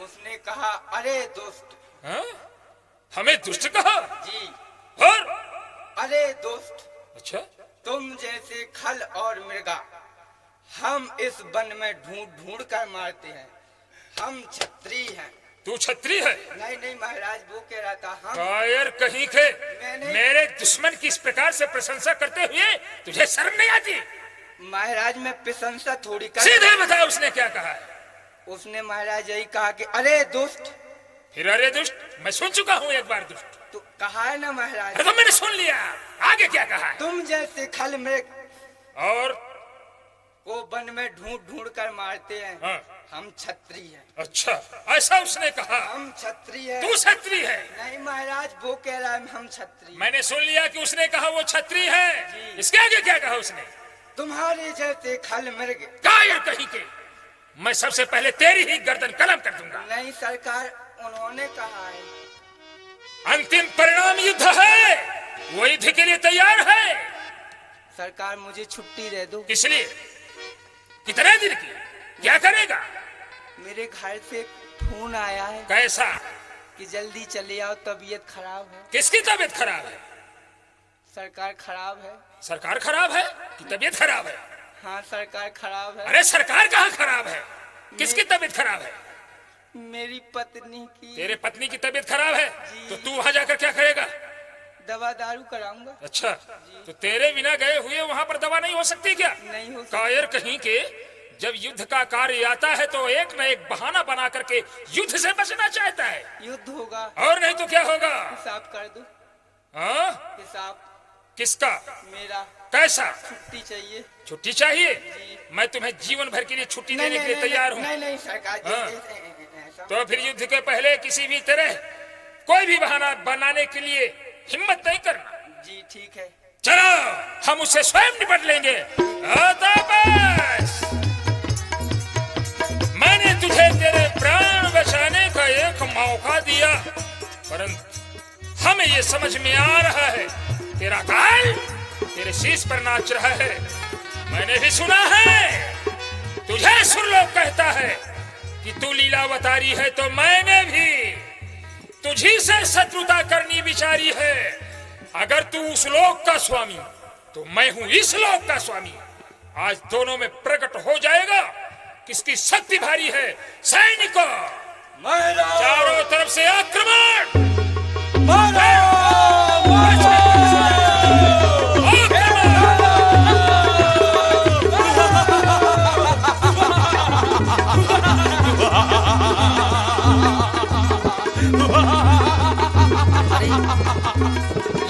उसने कहा, अरे दोस्त। हाँ? हमें दुष्ट कहा? जी। और? अरे दोस्त, अच्छा, तुम जैसे खल और मृगा हम इस वन में ढूंढ ढूंढ कर मारते हैं। हम छत्री हैं। तू छत्री है? नहीं महाराज, वो कह रहा था हम। कायर कहीं के, मैंने- मेरे दुश्मन की इस प्रकार से प्रशंसा करते हुए तुझे शर्म नहीं आती? महाराज, मैं प्रशंसा थोड़ी कर। सीधे बता उसने क्या कहा है? उसने महाराज यही कहा कि अरे दोस्त। फिर अरे दुष्ट? मैं सुन चुका हूँ एक बार दुष्ट। तो कहा है ना महाराज। अरे तो मैंने सुन लिया, आगे क्या कहा है? तुम जैसे खल मृग और? को वन में ढूंढ ढूंढ कर मारते हैं। हाँ। हम छत्री हैं। अच्छा, ऐसा उसने कहा? हम छत्री हैं। तू छत्री है? नहीं महाराज, वो कह रहा है हम छत्री। मैंने सुन लिया कि उसने कहा वो छत्री है। इसके आगे क्या कहा उसने? तुम्हारे जैसे खल मृग। कायर कहीं के, मैं सबसे पहले तेरी ही गर्दन कलम कर दूंगा। नहीं सरकार, उन्होंने कहा है। अंतिम परिणाम युद्ध है, वो युद्ध के लिए तैयार है। सरकार, मुझे छुट्टी दे दो। किस लिए? कितने दिन की? क्या करेगा? मेरे घर से फोन आया है कैसा? कि जल्दी चले आओ, तबीयत खराब है। किसकी तबीयत खराब है? सरकार खराब है। सरकार खराब है कि तबीयत खराब है? हाँ, सरकार खराब है। अरे सरकार कहाँ खराब है? किसकी तबीयत खराब है? मेरी पत्नी की। तेरे पत्नी की तबीयत खराब है जी। तो तू वहां जाकर क्या करेगा? दवा दारू कराऊंगा। अच्छा, तो तेरे बिना गए हुए वहां पर दवा नहीं हो सकती क्या? नहीं हो सकती। कायर कहीं के, जब युद्ध का कार्य आता है तो एक न एक बहाना बना करके युद्ध से बचना चाहता है। युद्ध होगा। और नहीं तो क्या होगा? हिसाब कर दो। हाँ? हिसाब। किसका? मेरा। कैसा? छुट्टी चाहिए। छुट्टी चाहिए? मैं तुम्हें जीवन भर के लिए छुट्टी देने के लिए तैयार हूँ। नहीं नहीं सरकार जी, हाँ। ऐसा। तो फिर युद्ध के पहले किसी भी तरह कोई भी बहाना बनाने के लिए हिम्मत नहीं करना। जी ठीक है। चलो हम उससे स्वयं निपट लेंगे। आता बस। मैंने तुझे तेरे प्राण बचाने का एक मौका दिया, परंतु हमें ये समझ में आ रहा है तेरा काल तेरे शीश पर नाच रहा है। मैंने भी सुना है तुझे सुरलोक कहता है कि तू लीलावतारी है, तो मैंने भी तुझी से शत्रुता करनी विचारी है। अगर तू उस लोक का स्वामी तो मैं हूं इस लोक का स्वामी। आज दोनों में प्रकट हो जाएगा किसकी शक्ति भारी है। सैनिकों, चारों तरफ से आक्रमण!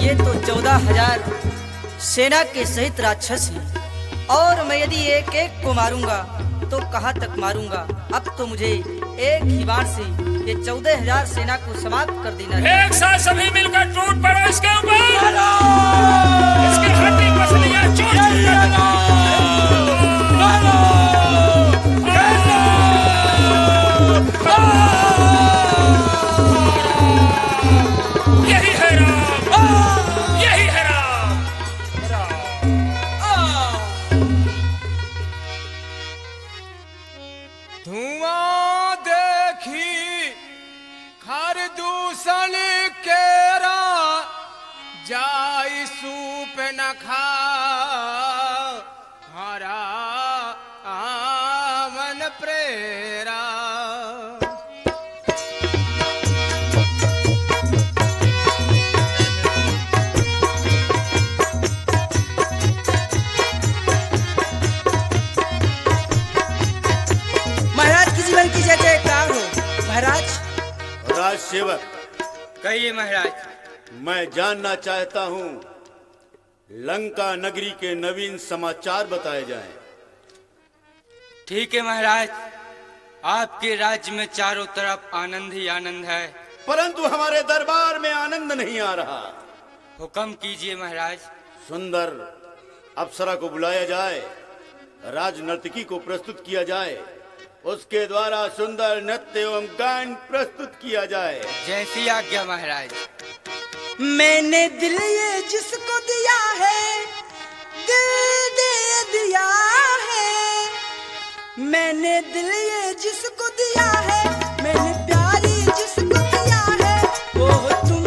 ये तो 14,000 सेना के सहित राक्षस हैं, और मैं यदि एक एक को मारूंगा तो कहां तक मारूंगा। अब तो मुझे एक ही बार से ये 14,000 सेना को समाप्त कर देना है। एक साथ सभी मिलकर टूट पड़ो इसके ऊपर। इसकी हड्डी पसलियां चूर-चूर कर दो। यही है राम, यही है राम। धुआं देखी खर दूषण केरा, जाई सूप न खा हरा आमन प्रेरा। महाराज की जीवन की जय जयकार हो। महाराज। राज सेवक, कहिए महाराज। मैं जानना चाहता हूँ लंका नगरी के नवीन समाचार बताए जाएं। ठीक है महाराज, आपके राज्य में चारों तरफ आनंद ही आनंद है। परंतु हमारे दरबार में आनंद नहीं आ रहा। हुक्म कीजिए महाराज। सुंदर अप्सरा को बुलाया जाए, राज नर्तकी को प्रस्तुत किया जाए, उसके द्वारा सुंदर नृत्य एवं गान प्रस्तुत किया जाए। जैसी आज्ञा महाराज। मैंने दिल ये जिसको दिया है, दिल दे दिया है। मैंने दिल ये जिसको दिया है, मैंने प्यारी जिसको दिया है। ओह तुम,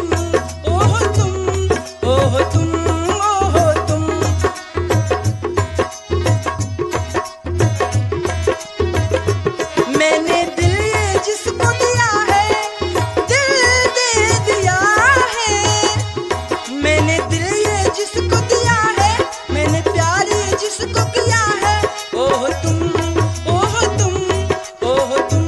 ओह तुम, ओह तुम, ओह तुम। मैंने दिल ये जिसको दिया है, दिल दे दिया है। मैंने दिल ये जिसको दिया है, मैंने प्यार ये जिसको किया है। ओह तुम, ओह तुम, ओह तुम,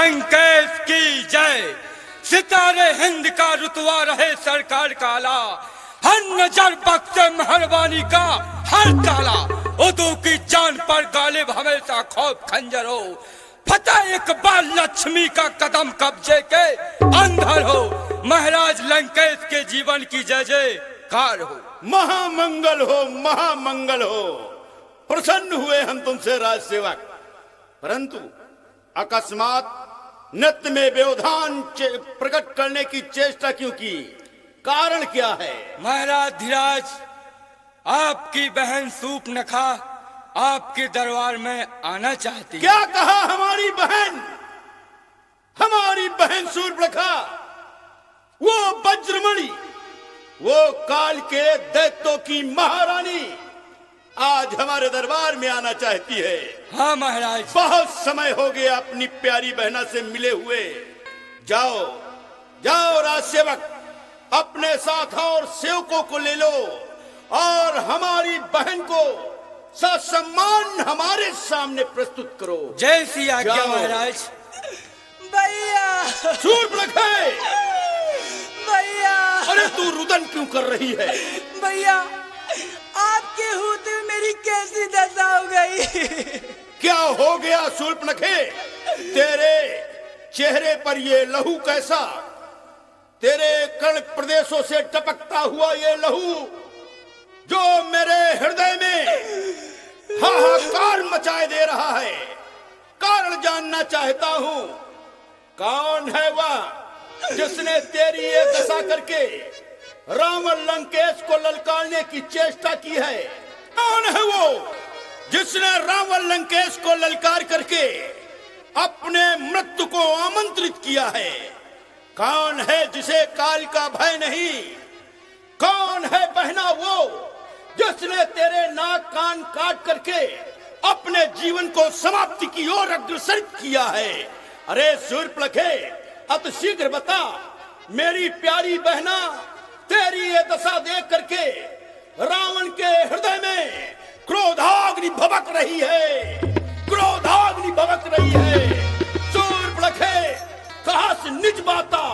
लंकेश की जय। सितारे हिंद का रुतवा रहे सरकार काला, हर नजर बख्शे मेहरबानी का हर ताला। उदू की जान पर गालिब हमेशा खौफ खंजर हो, फतेह एक बार लक्ष्मी का कदम कब्जे के अंदर हो। महाराज लंकेश के जीवन की जय जयकार हो। महामंगल हो, महामंगल हो। प्रसन्न हुए हम तुमसे राज सेवक, परंतु अकस्मात नृत्य में व्यवधान प्रकट करने की चेष्टा क्यों की? कारण क्या है? महाराज धीराज, आपकी बहन सूर्पनखा आपके दरबार में आना चाहती है। क्या कहा? हमारी बहन, हमारी बहन सूर्पनखा, वो वज्रमणि, वो काल के दैत्यों की महारानी आज हमारे दरबार में आना चाहती है। हाँ महाराज। बहुत समय हो गया अपनी प्यारी बहना से मिले हुए। जाओ जाओ राज सेवक, अपने साथ और सेवकों को ले लो और हमारी बहन को ससम्मान हमारे सामने प्रस्तुत करो। जय श्री आज्ञा महाराज। भैया, सूर्पनखा, भैया, अरे तू रुदन क्यों कर रही है? भैया, आपके होते मेरी कैसी दशा हो गई। क्या हो गया सूर्पनखे? तेरे चेहरे पर ये लहू कैसा? तेरे कर्ण प्रदेशों से टपकता हुआ ये लहू जो मेरे हृदय में हाहाकार मचाए दे रहा है। कारण जानना चाहता हूँ, कौन है वह जिसने तेरी ये दशा करके रावण लंकेश को ललकारने की चेष्टा की है? कौन है वो जिसने रावण लंकेश को ललकार करके अपने मृत्यु को आमंत्रित किया है? कौन है जिसे काल का भय नहीं? कौन है बहना वो जिसने तेरे नाक कान काट करके अपने जीवन को समाप्ति की ओर अग्रसर किया है? अरे सूर्पनखे, अब शीघ्र बता, मेरी प्यारी बहना तेरी ये दशा देख करके रावण के हृदय में क्रोधाग्नि भभक रही है, क्रोधाग्नि भभक रही है। सूर्पनखे, कहा से निज बाता,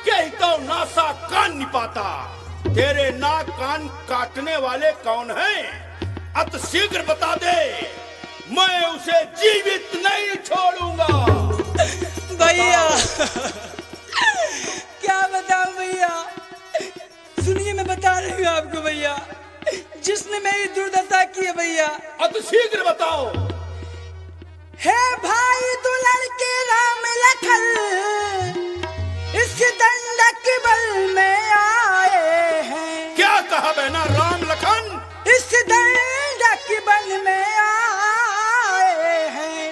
कही तो नासा कान निपाता। तेरे नाक कान काटने वाले कौन हैं? अत शीघ्र बता दे, मैं उसे जीवित नहीं छोड़ूंगा। भैया, क्या बताऊं भैया? सुनिए, मैं बता रही हूँ आपको भैया, जिसने मेरी दुर्दशा की है भैया। अब शीघ्र बताओ। है भाई दुल्हन के राम लखन, इस दंडक बल में आए हैं। क्या कहा बहना? राम लखन इस दंडक बल में आए हैं,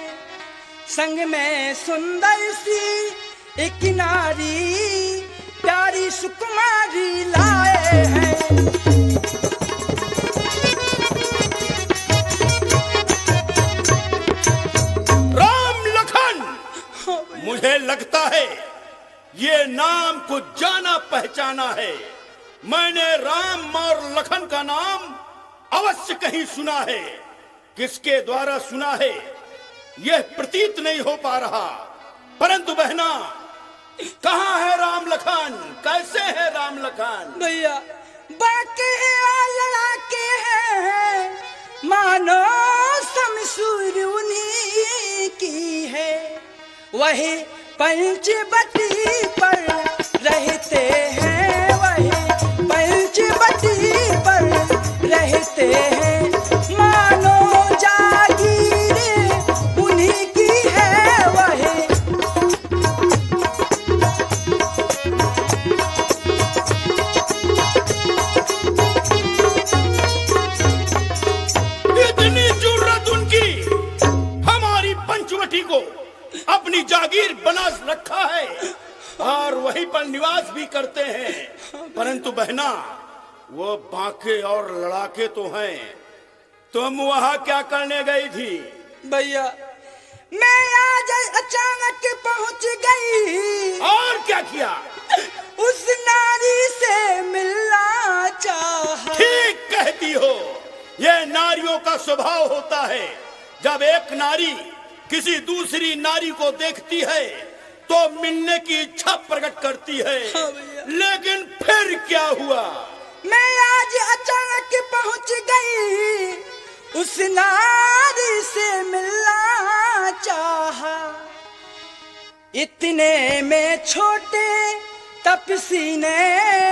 संग में सुंदर सी एक नारी, प्यारी सुकुमारी लाए हैं। राम लखन, मुझे लगता है ये नाम को जाना पहचाना है। मैंने राम और लखन का नाम अवश्य कहीं सुना है। किसके द्वारा सुना है यह प्रतीत नहीं हो पा रहा, परंतु बहना, कहाँ है राम लखन? कैसे है राम लखन? भैया, बाके लड़ाके हैं, मानो शमशूर उन्हीं की है। वही पंचवटी पर रहते हैं, वही पंचवटी पर रहते हैं, मानो जागीर उन्हीं की है। वही इतनी जुर्रत उनकी, हमारी पंचवटी को अपनी जागीर बना रखा है और वहीं पर निवास भी करते हैं। परंतु बहना, वो बांके और लड़ाके तो हैं, तुम वहां क्या करने गई थी? भैया, मैं आज अचानक पहुंच गई। और क्या किया? उस नारी से मिलना चाहा। ठीक कहती हो, ये नारियों का स्वभाव होता है। जब एक नारी किसी दूसरी नारी को देखती है तो मिलने की इच्छा प्रकट करती है। हाँ भैया। लेकिन फिर क्या हुआ? मैं आज अचानक पहुंच गई, उस नारी से मिलना चाहा। इतने में छोटे तपसी ने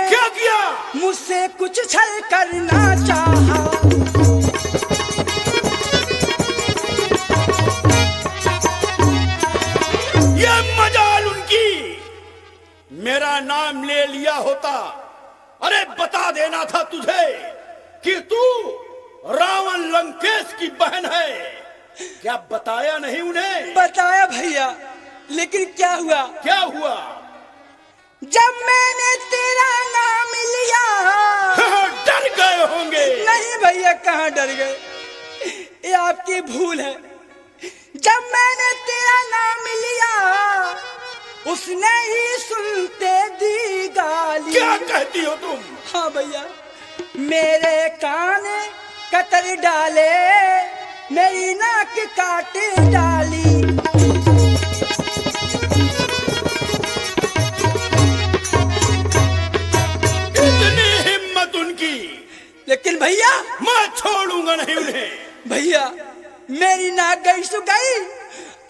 क्या किया? मुझसे कुछ छल करना चाहा। ये मजाल उनकी मेरा नाम ले लिया होता। अरे बता देना था तुझे कि तू रावण लंकेश की बहन है। क्या बताया नहीं उन्हें? बताया भैया, लेकिन क्या हुआ? क्या हुआ? जब मैंने तेरा नाम लिया डर गए होंगे। नहीं भैया, कहाँ डर गए, ये आपकी भूल है। जब मैंने तेरा नाम लिया उसने ही सुनते दी गाली। क्या कहती हो तुम? हाँ भैया, मेरे कान कतर डाले, मेरी नाक काट डाली। इतनी हिम्मत उनकी, लेकिन भैया मैं छोड़ूंगा नहीं उन्हें। भैया, मेरी नाक गई सो गई,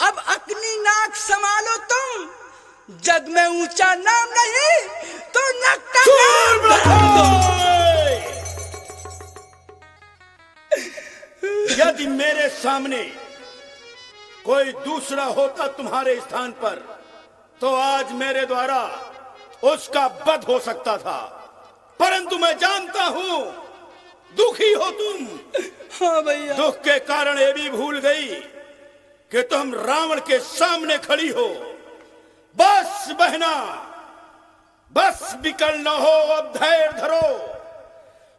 अब अपनी नाक संभालो तुम। जग में ऊंचा नाम नहीं तो नक का नाम बदल दो। यदि मेरे सामने कोई दूसरा होता तुम्हारे स्थान पर तो आज मेरे द्वारा उसका वध हो सकता था, परंतु मैं जानता हूं दुखी हो तुम। हाँ भैया। दुख के कारण ये भी भूल गई कि तुम रावण के सामने खड़ी हो। बस बहना, बस विकल न हो, अब धैर्य धरो।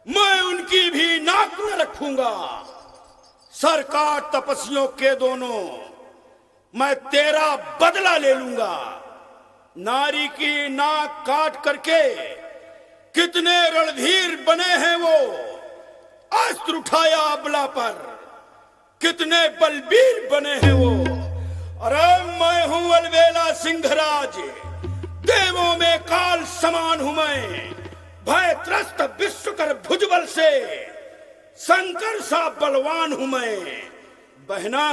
मैं उनकी भी नाक न रखूंगा। सरकार तपस्वियों के दोनों, मैं तेरा बदला ले लूंगा। नारी की नाक काट करके कितने रणधीर बने हैं वो, अस्त्र उठाया अबला पर, कितने बलबीर बने हैं वो। अरे मैं हूं अलबेला सिंहराज, देवों में काल समान हूं मैं। भय त्रस्त विश्वकर भुजबल से शंकर सा बलवान हूं मैं। बहना,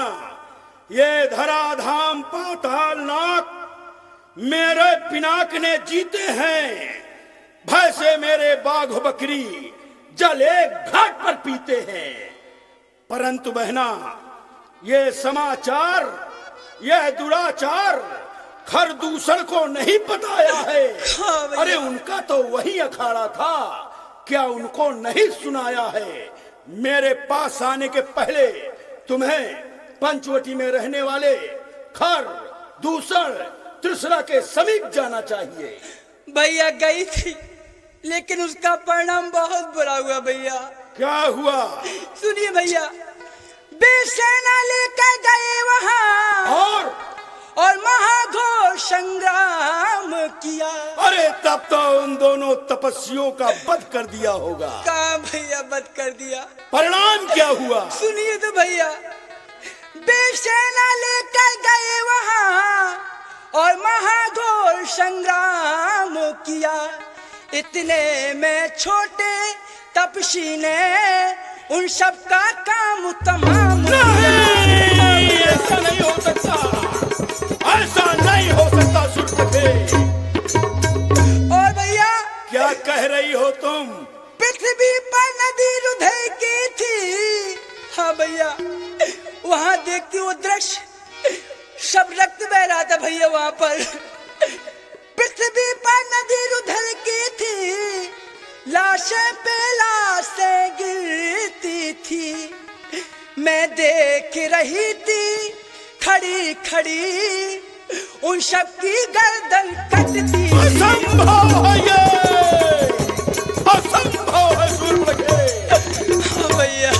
ये धराधाम पाताल नाक मेरे पिनाक ने जीते हैं। भय से मेरे बाघ बकरी जल एक घाट पर पीते हैं। परंतु बहना, ये समाचार, यह दुराचार खरदूषण को नहीं बताया है। अरे उनका तो वही अखाड़ा था, क्या उनको नहीं सुनाया है? मेरे पास आने के पहले तुम्हें पंचवटी में रहने वाले खर दूषण त्रिशरा के समीप जाना चाहिए। भैया गई थी, लेकिन उसका परिणाम बहुत बुरा हुआ भैया। क्या हुआ? सुनिए भैया, बेसेना लेकर गए वहाँ और महाघोर संग्राम किया। अरे तब तो उन दोनों तपस्वियों का वध कर दिया होगा। कहाँ भैया वध कर दिया? परिणाम क्या हुआ? सुनिए तो भैया, बेसेना लेकर गए वहाँ और महाघोर संग्राम किया। इतने में छोटे तपसी ने उन सब का काम तमाम। नहीं, ऐसा नहीं हो सकता, ऐसा नहीं हो सकता सुरपखे। और भैया क्या कह रही हो तुम? पृथ्वी पर नदी रुधे की थी। हाँ भैया, वहाँ देखती वो दृश्य, सब रक्त बह रहा था भैया वहाँ पर। पृथ्वी पर नदी रुधर की थी, लाशें पे लाशें गिरती थी। मैं देख रही थी खड़ी खड़ी, उन सब की गर्दन कटती। असंभव है ये, असंभव है सुरपखे। भैया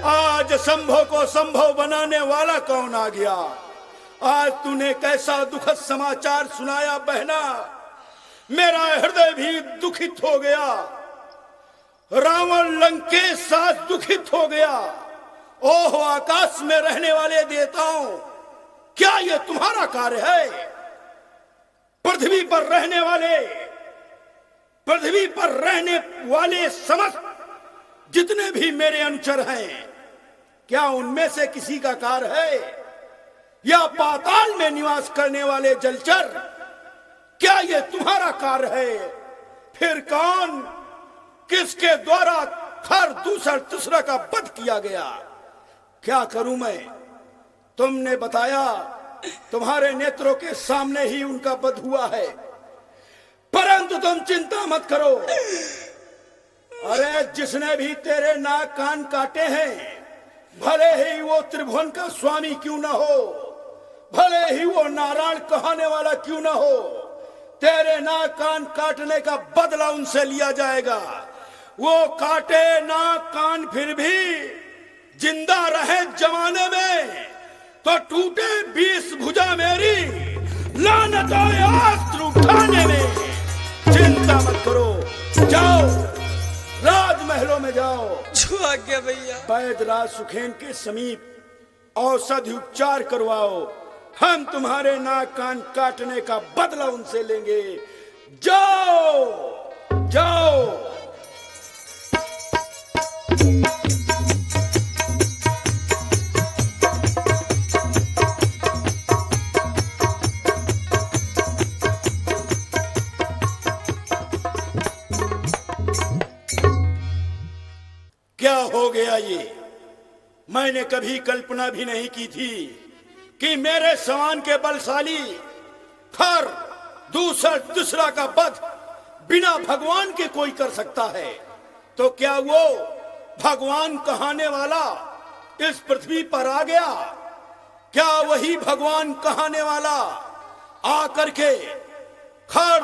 आज संभव को संभव बनाने वाला कौन आ गया? आज तूने कैसा दुखद समाचार सुनाया बहना, मेरा हृदय भी दुखित हो गया। रावण लंकेश साथ दुखित हो गया। ओह आकाश में रहने वाले देवताओं, क्या यह तुम्हारा कार्य है? पृथ्वी पर रहने वाले समस्त जितने भी मेरे अनुचर हैं, क्या उनमें से किसी का कार्य है? या पाताल में निवास करने वाले जलचर, क्या यह तुम्हारा कार्य है? फिर कौन, किसके द्वारा हर दूसरा तीसरा का वध किया गया? क्या करूं मैं? तुमने बताया तुम्हारे नेत्रों के सामने ही उनका वध हुआ है, परंतु तुम चिंता मत करो। अरे जिसने भी तेरे नाक कान काटे हैं, भले ही वो त्रिभुवन का स्वामी क्यों ना हो, भले ही वो नारायण कहने वाला क्यों ना हो, तेरे नाक कान काटने का बदला उनसे लिया जाएगा। वो काटे नाक कान फिर भी जिंदा रहे जमाने में, तो टूटे 20 भुजा मेरी लानत आए अस्त्र उठाने में। चिंता मत करो, जाओ राजमहलों में जाओ। जो आज्ञा भैया। वैद्यराज सुखेन के समीप औषधि उपचार करवाओ, हम तुम्हारे नाक कान काटने का बदला उनसे लेंगे। जाओ जाओ। क्या हो गया ये? मैंने कभी कल्पना भी नहीं की थी कि मेरे समान के बलशाली हर दूसरा का वध बिना भगवान के कोई कर सकता है। तो क्या वो भगवान कहने वाला इस पृथ्वी पर आ गया? क्या वही भगवान कहने वाला आकर के हर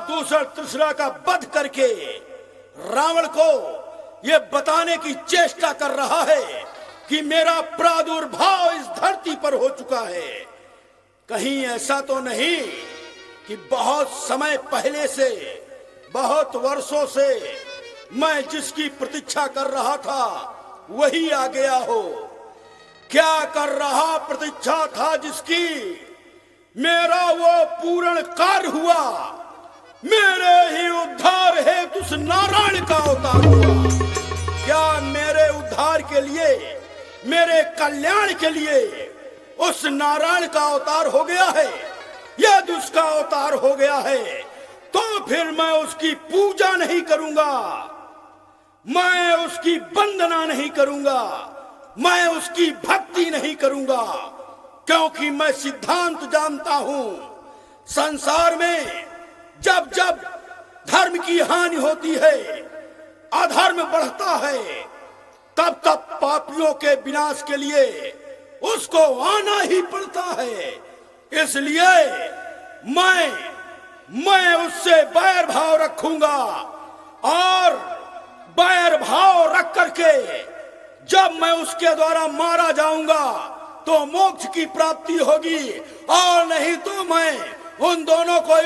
तीसरा का वध करके रावण को ये बताने की चेष्टा कर रहा है कि मेरा प्रादुर्भाव इस धरती पर हो चुका है? कहीं ऐसा तो नहीं कि बहुत समय पहले से, बहुत वर्षों से मैं जिसकी प्रतीक्षा कर रहा था वही आ गया हो? क्या कर रहा प्रतीक्षा था जिसकी, मेरा वो पूर्ण कार्य हुआ। मेरे ही उद्धार हेतु उस नारायण का अवतार हुआ। क्या मेरे उद्धार के लिए, मेरे कल्याण के लिए उस नारायण का अवतार हो गया है? यदि उसका अवतार हो गया है तो फिर मैं उसकी पूजा नहीं करूंगा, मैं उसकी वंदना नहीं करूंगा, मैं उसकी भक्ति नहीं करूंगा, क्योंकि मैं सिद्धांत जानता हूं। संसार में जब जब धर्म की हानि होती है, अधर्म बढ़ता है, तब तब पापियों के विनाश के लिए उसको आना ही पड़ता है। इसलिए मैं उससे बैर भाव रखूंगा, और बैर भाव रख करके जब मैं उसके द्वारा मारा जाऊंगा तो मोक्ष की प्राप्ति होगी, और नहीं तो मैं उन दोनों को